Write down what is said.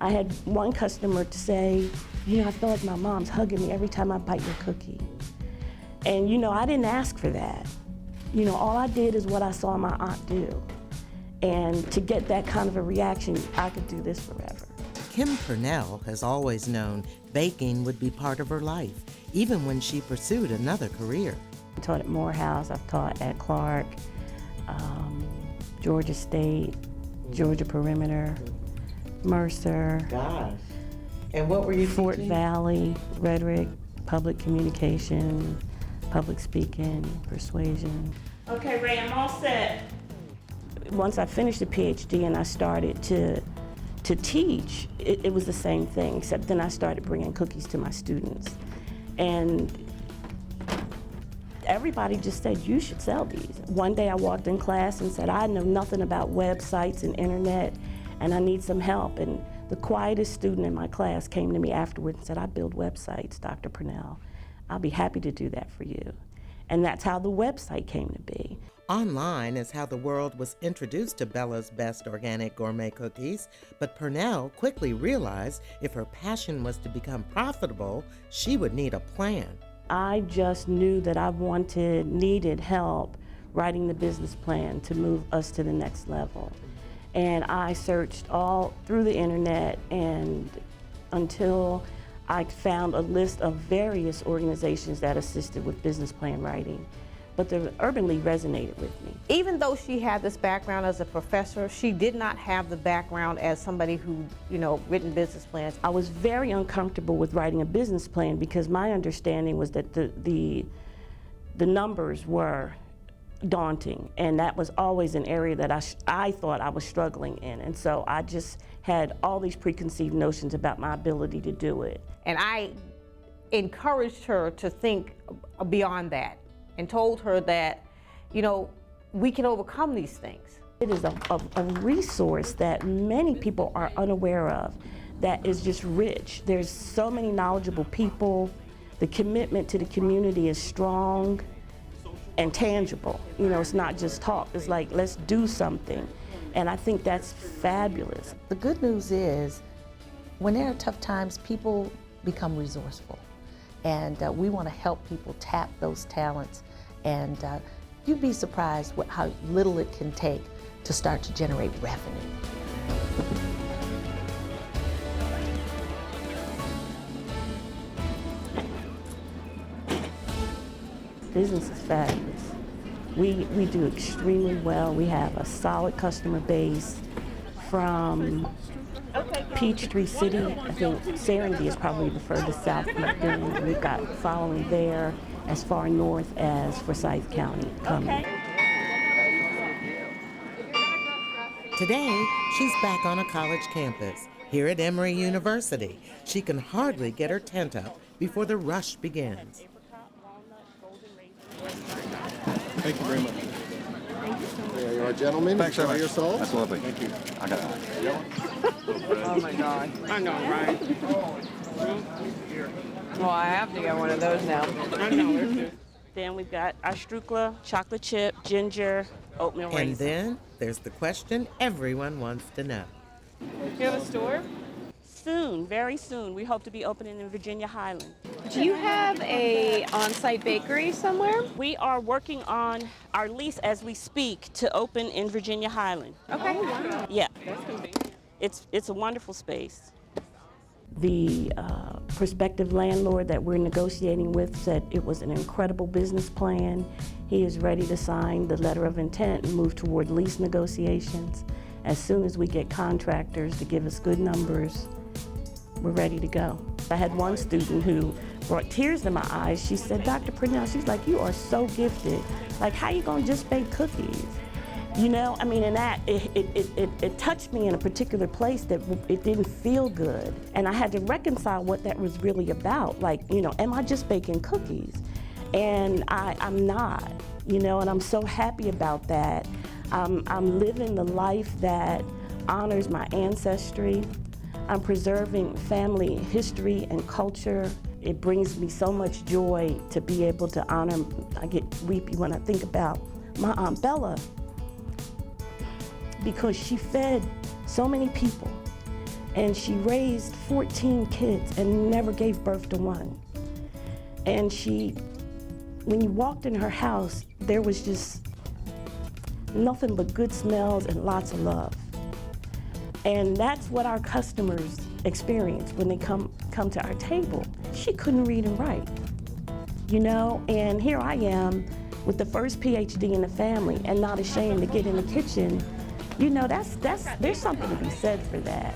I had one customer to say, I feel like my mom's hugging me every time I bite your cookie. And I didn't ask for that. All I did is what I saw my aunt do. And to get that kind of a reaction, I could do this forever. Kim Purnell has always known baking would be part of her life, even when she pursued another career. I taught at Morehouse, I've taught at Clark, Georgia State, Georgia Perimeter, Mercer. Gosh. And what were you Fort teaching? Valley, rhetoric, public communication, public speaking, persuasion. Okay, Ray, I'm all set. Once I finished the PhD and I started to teach, it was the same thing, except then I started bringing cookies to my students. And everybody just said, you should sell these. One day I walked in class and said, I know nothing about websites and internet, and I need some help. And the quietest student in my class came to me afterwards and said, I build websites, Dr. Purnell. I'll be happy to do that for you. And that's how the website came to be. Online is how the world was introduced to Bella's Best Organic Gourmet Cookies, but Purnell quickly realized if her passion was to become profitable, she would need a plan. I just knew that I needed help writing the business plan to move us to the next level. And I searched all through the internet and until I found a list of various organizations that assisted with business plan writing. But the Urban League resonated with me. Even though she had this background as a professor, she did not have the background as somebody who, written business plans. I was very uncomfortable with writing a business plan because my understanding was that the numbers were daunting, and that was always an area that I thought I was struggling in. And so I just had all these preconceived notions about my ability to do it. And I encouraged her to think beyond that and told her that, we can overcome these things. It is a resource that many people are unaware of that is just rich. There's so many knowledgeable people. The commitment to the community is strong and tangible. It's not just talk. It's like, let's do something. And I think that's fabulous. The good news is, when there are tough times, people become resourceful. And we want to help people tap those talents. And you'd be surprised how little it can take to start to generate revenue. Business is fabulous. We do extremely well. We have a solid customer base from Peachtree City. I think Serenity is probably the furthest south we've been. We've got following there as far north as Forsyth County coming. Today, she's back on a college campus here at Emory University. She can hardly get her tent up before the rush begins. Thank you very much. There you are, gentlemen. Thanks so Enjoy much. yourselves. That's lovely. Thank you. I got it. Oh my God. I know, right? Well, I have to get one of those now. I know. Then we've got our Strukla, chocolate chip, ginger, oatmeal raisin. And then there's the question everyone wants to know. You have a store? Soon, very soon. We hope to be opening in Virginia Highland. Do you have a on-site bakery somewhere? We are working on our lease as we speak to open in Virginia Highland. Okay. Oh, wow. Yeah. That's convenient. It's a wonderful space. The prospective landlord that we're negotiating with said it was an incredible business plan. He is ready to sign the letter of intent and move toward lease negotiations. As soon as we get contractors to give us good numbers, we're ready to go. I had one student who brought tears to my eyes. She said, Dr. Purnell, she's like, you are so gifted. Like, how you gonna just bake cookies? And that, it touched me in a particular place that it didn't feel good. And I had to reconcile what that was really about. Like, am I just baking cookies? And I'm not, and I'm so happy about that. I'm living the life that honors my ancestry. I'm preserving family history and culture. It brings me so much joy to be able to honor. I get weepy when I think about my Aunt Bella, because she fed so many people And she raised 14 kids and never gave birth to one. And when you walked in her house, there was just nothing but good smells and lots of love. And that's what our customers experience when they come to our table. She couldn't read and write, you know? And here I am with the first PhD in the family and not ashamed to get in the kitchen. You know, there's something to be said for that.